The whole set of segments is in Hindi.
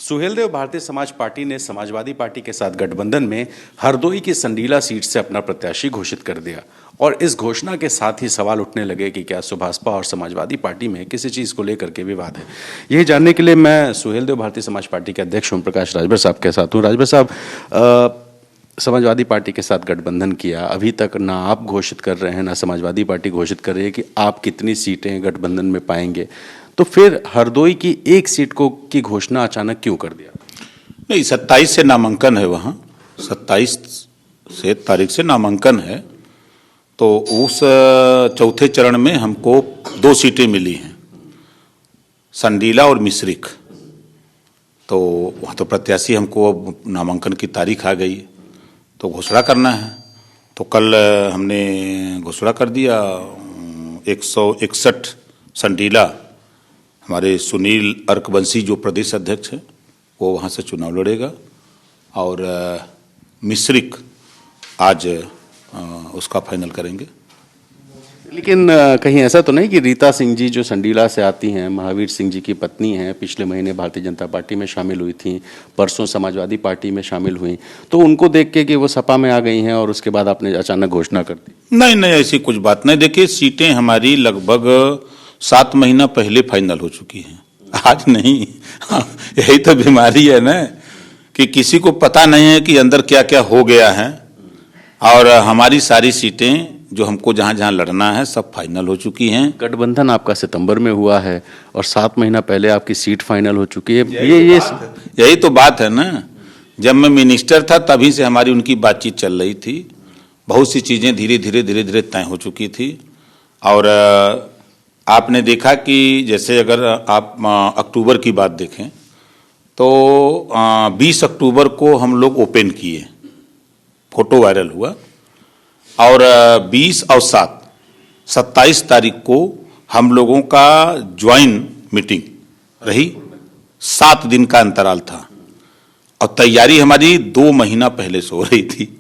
सुहेलदेव भारतीय समाज पार्टी ने समाजवादी पार्टी के साथ गठबंधन में हरदोई की संडीला सीट से अपना प्रत्याशी घोषित कर दिया और इस घोषणा के साथ ही सवाल उठने लगे कि क्या सुभाषपा और समाजवादी पार्टी में किसी चीज़ को लेकर के विवाद है। यही जानने के लिए मैं सुहेलदेव भारतीय समाज पार्टी के अध्यक्ष ओम प्रकाश राजभर साहब के साथ हूँ। राजभर साहब, समाजवादी पार्टी के साथ गठबंधन किया, अभी तक ना आप घोषित कर रहे हैं ना समाजवादी पार्टी घोषित कर रही है कि आप कितनी सीटें गठबंधन में पाएंगे, तो फिर हरदोई की एक सीट की घोषणा अचानक क्यों कर दिया? नहीं, 27 से नामांकन है, वहाँ 27 तारीख से नामांकन है। तो उस चौथे चरण में हमको 2 सीटें मिली हैं, संडीला और मिश्रिक। तो वहाँ तो प्रत्याशी हमको नामांकन की तारीख आ गई तो घोषणा करना है। तो कल हमने घोषणा कर दिया, 161 संडीला, हमारे सुनील अर्कवंशी जो प्रदेश अध्यक्ष है वो वहाँ से चुनाव लड़ेगा और मिश्रिक आज उसका फाइनल करेंगे। लेकिन कहीं ऐसा तो नहीं कि रीता सिंह जी जो संडीला से आती हैं, महावीर सिंह जी की पत्नी हैं, पिछले महीने भारतीय जनता पार्टी में शामिल हुई थी, परसों समाजवादी पार्टी में शामिल हुई, तो उनको देख के कि वो सपा में आ गई हैं और उसके बाद आपने अचानक घोषणा कर दी? नहीं, ऐसी कुछ बात नहीं। देखिए, सीटें हमारी लगभग 7 महीना पहले फाइनल हो चुकी हैं, आज नहीं। यही तो बीमारी है ना कि किसी को पता नहीं है कि अंदर क्या क्या हो गया है। और हमारी सारी सीटें जो हमको जहां जहां लड़ना है सब फाइनल हो चुकी हैं। गठबंधन आपका सितंबर में हुआ है और 7 महीना पहले आपकी सीट फाइनल हो चुकी है। यही तो बात है ना। जब मैं मिनिस्टर था तभी से हमारी उनकी बातचीत चल रही थी, बहुत सी चीजें धीरे धीरे तय हो चुकी थी। और आपने देखा कि जैसे अगर आप अक्टूबर की बात देखें तो 20 अक्टूबर को हम लोग ओपन किए, फोटो वायरल हुआ, और 20 और 27 तारीख को हम लोगों का ज्वाइंट मीटिंग रही। 7 दिन का अंतराल था और तैयारी हमारी 2 महीना पहले से हो रही थी।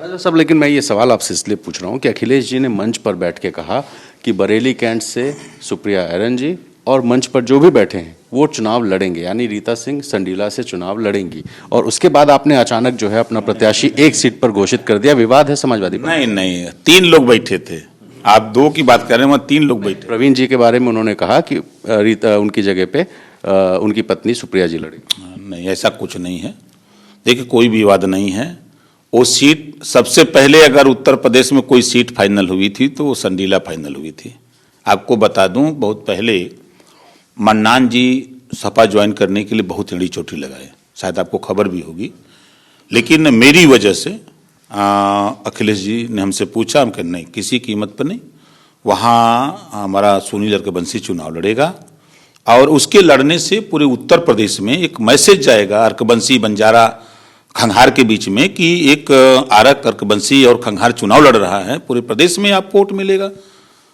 राजा साहब, लेकिन मैं ये सवाल आपसे इसलिए पूछ रहा हूँ कि अखिलेश जी ने मंच पर बैठ के कहा कि बरेली कैंट से सुप्रिया एरन जी और मंच पर जो भी बैठे हैं वो चुनाव लड़ेंगे, यानी रीता सिंह संडीला से चुनाव लड़ेंगी, और उसके बाद आपने अचानक जो है अपना प्रत्याशी एक सीट पर घोषित कर दिया। विवाद है समाजवादी पार्टी? नहीं, 3 लोग बैठे थे। आप 2 की बात कर रहे हैं, वहाँ 3 लोग बैठे। प्रवीण जी के बारे में उन्होंने कहा कि रीता उनकी जगह पे उनकी पत्नी सुप्रिया जी लड़ेगी। नहीं, ऐसा कुछ नहीं है। देखिए, कोई विवाद नहीं है। वो सीट सबसे पहले अगर उत्तर प्रदेश में कोई सीट फाइनल हुई थी तो वो संडीला फाइनल हुई थी। आपको बता दूं, बहुत पहले मन्नान जी सपा ज्वाइन करने के लिए बहुत एड़ी चोटी लगाए, शायद आपको खबर भी होगी। लेकिन मेरी वजह से अखिलेश जी ने हमसे पूछा, हम कहे नहीं, किसी कीमत पर नहीं। वहाँ हमारा सुनील अर्कवंशी चुनाव लड़ेगा और उसके लड़ने से पूरे उत्तर प्रदेश में एक मैसेज जाएगा अर्कवंशी, बंजारा, खंघार के बीच में कि एक आरक, अर्कवंशी और खंघार चुनाव लड़ रहा है, पूरे प्रदेश में आपको वोट मिलेगा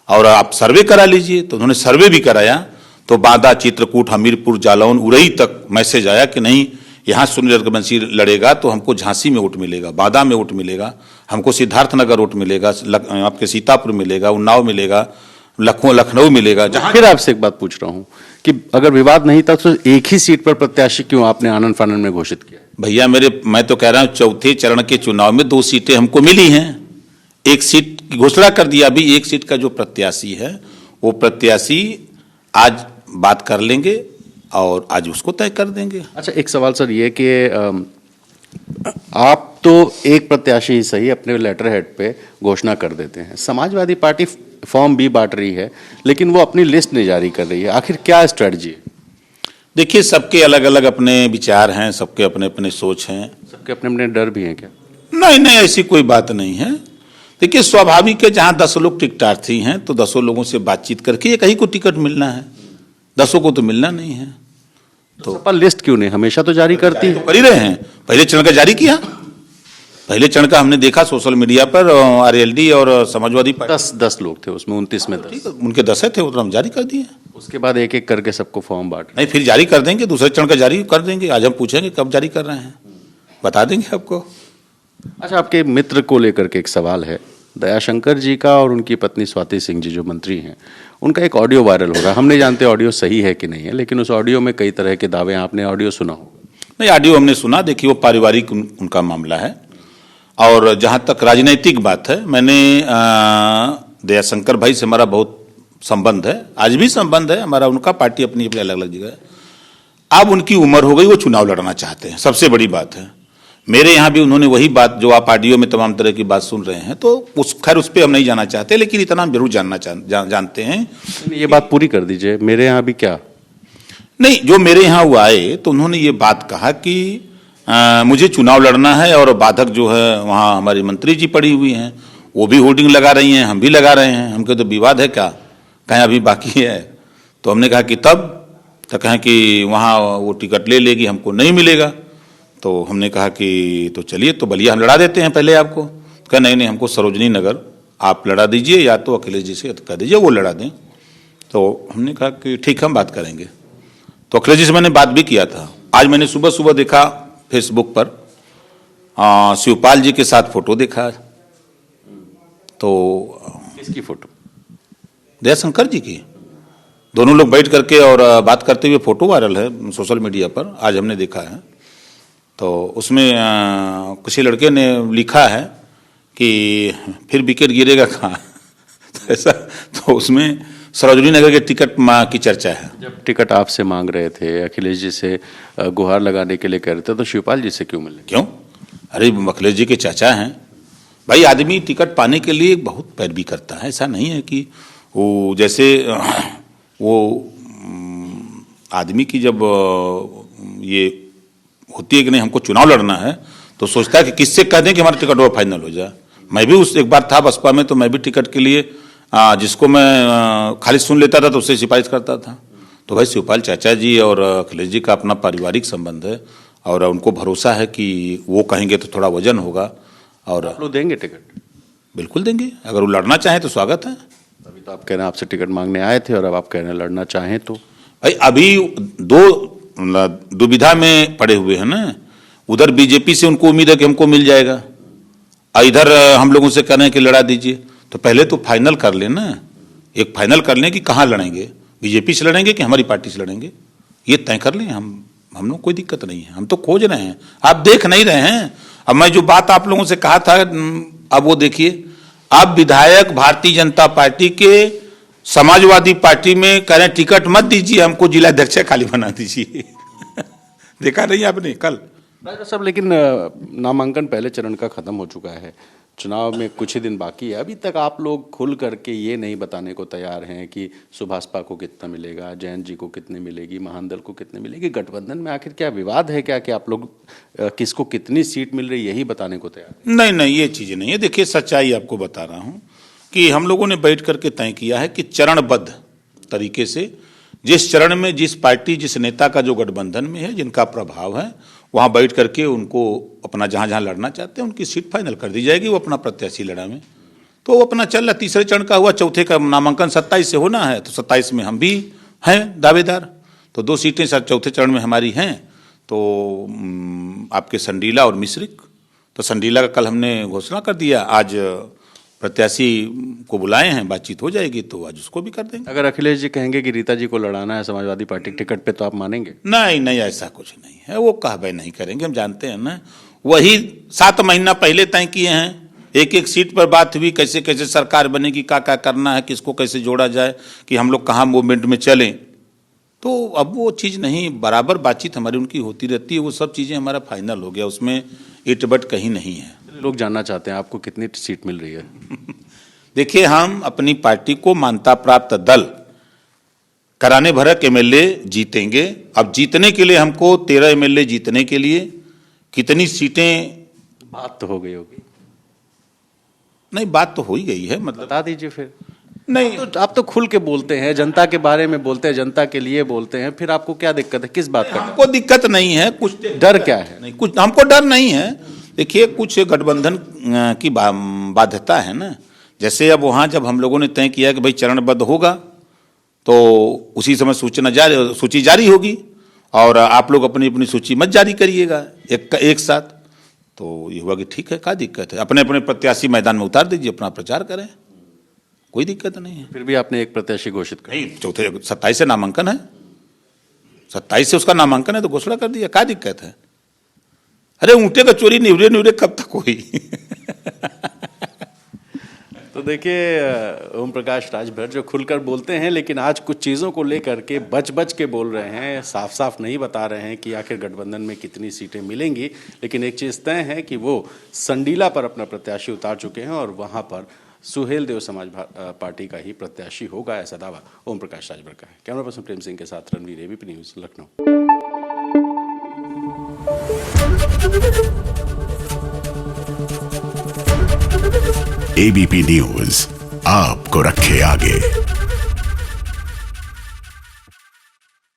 और आप सर्वे करा लीजिए। तो उन्होंने सर्वे भी कराया तो बांदा, चित्रकूट, हमीरपुर, जालौन, उरई तक मैसेज आया कि नहीं, यहाँ सुनील अर्कवंशी लड़ेगा तो हमको झांसी में वोट मिलेगा, बांदा में वोट मिलेगा, हमको सिद्धार्थनगर वोट मिलेगा, आपके सीतापुर मिलेगा, उन्नाव मिलेगा, लखनऊ मिलेगा। जहाँ फिर आपसे एक बात पूछ रहा हूँ कि अगर विवाद नहीं था तो एक ही सीट पर प्रत्याशी क्यों आपने आनन फानन में घोषित किया? भैया मैं तो कह रहा हूँ, चौथे चरण के चुनाव में 2 सीटें हमको मिली हैं, 1 सीट की घोषणा कर दिया। अभी 1 सीट का जो प्रत्याशी है वो प्रत्याशी आज बात कर लेंगे और आज उसको तय कर देंगे। अच्छा, एक सवाल सर ये कि आप तो एक प्रत्याशी ही सही अपने लेटर हेड पे घोषणा कर देते हैं, समाजवादी पार्टी फॉर्म भी बांट रही है लेकिन वो अपनी लिस्ट नहीं जारी कर रही है, आखिर क्या स्ट्रेटजी है? देखिए, सबके अलग अलग अपने विचार हैं, सबके अपने अपने सोच हैं, सबके अपने अपने डर भी हैं क्या? नहीं, ऐसी कोई बात नहीं है। देखिए, स्वाभाविक है, जहां 10 लोग टिकटार्थी हैं तो 10 लोगों से बातचीत करके एक ही को टिकट मिलना है, 10 को तो मिलना नहीं है। तो सपा लिस्ट क्यों नहीं हमेशा तो जारी करती है? तो कर ही रहे हैं। पहले चरण का जारी किया, पहले चरण का हमने देखा सोशल मीडिया पर, आरएलडी और समाजवादी पार्टी 10 लोग थे उसमें, 29 में 10, उनके 10 थे, वो तो हम जारी कर दिए। उसके बाद एक एक करके सबको फॉर्म बांट नहीं, फिर जारी कर देंगे, दूसरे चरण का जारी कर देंगे। आज हम पूछेंगे कब जारी कर रहे हैं, बता देंगे आपको। अच्छा, आपके मित्र को लेकर के एक सवाल है, दयाशंकर जी का और उनकी पत्नी स्वाति सिंह जी जो मंत्री हैं, उनका एक ऑडियो वायरल हो रहा है। हम नहीं जानते ऑडियो सही है कि नहीं है, लेकिन उस ऑडियो में कई तरह के दावे, आपने ऑडियो सुना हो? नहीं, ऑडियो हमने सुना। देखिए, वो पारिवारिक उनका मामला है, और जहाँ तक राजनीतिक बात है, मैंने दयाशंकर भाई से हमारा बहुत संबंध है, आज भी संबंध है हमारा। उनका पार्टी अपनी अपनी अलग अलग जगह है। अब उनकी उम्र हो गई, वो चुनाव लड़ना चाहते हैं, सबसे बड़ी बात है। मेरे यहाँ भी उन्होंने वही बात जो आप ऑडियो में तमाम तरह की बात सुन रहे हैं, तो खैर उस पर हम नहीं जाना चाहते, लेकिन इतना हम जरूर जानते हैं। ये बात पूरी कर दीजिए। मेरे यहाँ भी क्या? नहीं, जो मेरे यहाँ वो आए तो उन्होंने ये बात कहा कि मुझे चुनाव लड़ना है, और बाधक जो है वहाँ हमारी मंत्री जी पड़ी हुई हैं, वो भी होर्डिंग लगा रही हैं, हम भी लगा रहे हैं। हमको तो विवाद है क्या, कहीं अभी बाकी है? तो हमने कहा कि तब तो कहें कि वहाँ वो टिकट ले लेगी, हमको नहीं मिलेगा। तो हमने कहा कि तो चलिए, तो बलिया हम लड़ा देते हैं पहले आपको। कहा नहीं नहीं, हमको सरोजनी नगर आप लड़ा दीजिए, या तो अखिलेश जी से कह दीजिए वो लड़ा दें। तो हमने कहा कि ठीक, हम बात करेंगे। तो अखिलेश जी से मैंने बात भी किया था। आज मैंने सुबह सुबह देखा फेसबुक पर शिवपाल जी के साथ फोटो देखा। तो किसकी फोटो? दयाशंकर जी की। दोनों लोग बैठ करके और बात करते हुए फोटो वायरल है सोशल मीडिया पर, आज हमने देखा है। तो उसमें किसी लड़के ने लिखा है कि फिर विकेट गिरेगा कहाँ तो ऐसा, तो उसमें सरोजनी नगर के टिकट की चर्चा है। जब टिकट आपसे मांग रहे थे, अखिलेश जी से गुहार लगाने के लिए कह रहे थे, तो शिवपाल जी से क्यों मिले? क्यों? अरे अखिलेश जी के चाचा हैं भाई। आदमी टिकट पाने के लिए बहुत पैरवी करता है, ऐसा नहीं है कि वो जैसे वो आदमी की जब ये होती है कि नहीं हमको चुनाव लड़ना है, तो सोचता है कि किससे कह दें कि हमारा टिकट वो फाइनल हो जाए। मैं भी उस एक बार था बसपा में, तो मैं भी टिकट के लिए जिसको मैं खाली सुन लेता था तो उससे सिफारिश करता था। तो भाई शिवपाल चाचा जी और अखिलेश जी का अपना पारिवारिक संबंध है, और उनको भरोसा है कि वो कहेंगे तो थोड़ा वजन होगा। और आप लोग देंगे टिकट? बिल्कुल देंगे, अगर वो लड़ना चाहें तो स्वागत है। अभी तो आप कह रहे हैं आपसे टिकट मांगने आए थे, और अब आप कह रहे हैं लड़ना चाहें तो? भाई अभी दो दुविधा में पड़े हुए हैं ना। उधर बीजेपी से उनको उम्मीद है कि हमको मिल जाएगा, और इधर हम लोगों से कह रहे हैं कि लड़ा दीजिए। तो पहले तो फाइनल कर लेना, एक फाइनल कर लें कि कहाँ लड़ेंगे, बीजेपी से लड़ेंगे कि हमारी पार्टी से लड़ेंगे, ये तय कर लें। हम लोग कोई दिक्कत नहीं है, हम तो खोज रहे हैं, आप देख नहीं रहे हैं। अब मैं जो बात आप लोगों से कहा था, अब वो देखिए, अब विधायक भारतीय जनता पार्टी के समाजवादी पार्टी में कह रहे हैं टिकट मत दीजिए, हमको जिला अध्यक्ष खाली बना दीजिए देखा नहीं आपने कल? सब, लेकिन नामांकन पहले चरण का खत्म हो चुका है, चुनाव में कुछ ही दिन बाकी है। अभी तक आप लोग खुल करके ये नहीं बताने को तैयार हैं कि सुभाषपा को कितना मिलेगा, जयंत जी को कितने मिलेगी, महानदल को कितने मिलेगी। गठबंधन में आखिर क्या विवाद है क्या कि आप लोग किसको कितनी सीट मिल रही, यही बताने को तैयार? नहीं नहीं, ये चीजें नहीं है। देखिए, सच्चाई आपको बता रहा हूं कि हम लोगों ने बैठ करके तय किया है कि चरणबद्ध तरीके से जिस चरण में जिस पार्टी जिस नेता का जो गठबंधन में है, जिनका प्रभाव है, वहां बैठ करके उनको अपना जहां जहां लड़ना चाहते हैं उनकी सीट फाइनल कर दी जाएगी। वो अपना प्रत्याशी लड़ा में, तो वो अपना चल रहा। तीसरे चरण का हुआ, चौथे का नामांकन 27 से होना है, तो 27 में हम भी हैं दावेदार। तो 2 सीटें चौथे चरण में हमारी हैं, तो आपके संडीला और मिश्रिक। तो संडीला का कल हमने घोषणा कर दिया, आज प्रत्याशी को बुलाए हैं, बातचीत हो जाएगी तो आज उसको भी कर देंगे। अगर अखिलेश जी कहेंगे कि रीता जी को लड़ाना है समाजवादी पार्टी टिकट पे, तो आप मानेंगे? नहीं नहीं, ऐसा कुछ नहीं है, वो कहबे नहीं करेंगे, हम जानते हैं ना। वही 7 महीना पहले तय किए हैं, एक एक सीट पर बात हुई, कैसे कैसे सरकार बनेगी, क्या क्या करना है, किसको कैसे जोड़ा जाए, कि हम लोग कहाँ मूवमेंट में चलें। तो अब वो चीज़ नहीं, बराबर बातचीत हमारी उनकी होती रहती है, वो सब चीज़ें हमारा फाइनल हो गया, उसमें इटबट कहीं नहीं है। लोग जानना चाहते हैं आपको कितनी सीट मिल रही है? देखिए, हम अपनी पार्टी को मान्यता प्राप्त दल कराने भरक एमएलए जीतेंगे। अब जीतने के लिए हमको 13 एमएलए जीतने के लिए कितनी सीटें, बात तो हो गई होगी? नहीं, बात तो हो ही गई है, मतलब बता दीजिए फिर। नहीं, तो आप तो खुल के बोलते हैं, जनता के बारे में बोलते हैं, जनता के लिए बोलते हैं, फिर आपको क्या दिक्कत है, किस बात का? हमको दिक्कत नहीं है, कुछ डर क्या है? नहीं, कुछ हमको डर नहीं है। देखिए, कुछ गठबंधन की बाध्यता है ना। जैसे अब वहाँ जब हम लोगों ने तय किया कि भाई चरणबद्ध होगा, तो उसी समय सूची जारी होगी, और आप लोग अपनी अपनी सूची मत जारी करिएगा एक साथ। तो ये हुआ कि ठीक है, क्या दिक्कत है, अपने अपने प्रत्याशी मैदान में उतार दीजिए, अपना प्रचार करें, कोई दिक्कत नहीं है। फिर भी आपने एक प्रत्याशी घोषित कर नहीं, चौथे 27 से नामांकन है, 27 से उसका नामांकन है तो घोषणा कर दिया, क्या दिक्कत है। अरे ऊँटे का चोरी निवरे निवरे कब तक हुई। तो देखिए ओम प्रकाश राजभर जो खुलकर बोलते हैं, लेकिन आज कुछ चीज़ों को लेकर के बच के बोल रहे हैं, साफ साफ नहीं बता रहे हैं कि आखिर गठबंधन में कितनी सीटें मिलेंगी। लेकिन एक चीज़ तय है कि वो संडीला पर अपना प्रत्याशी उतार चुके हैं और वहाँ पर सुहेलदेव समाज पार्टी का ही प्रत्याशी होगा, ऐसा दावा ओम प्रकाश राजभर का है। कैमरा पर्सन प्रेम सिंह के साथ Ranveer, ABP news, Lucknow. ABP news आपको रखे आगे।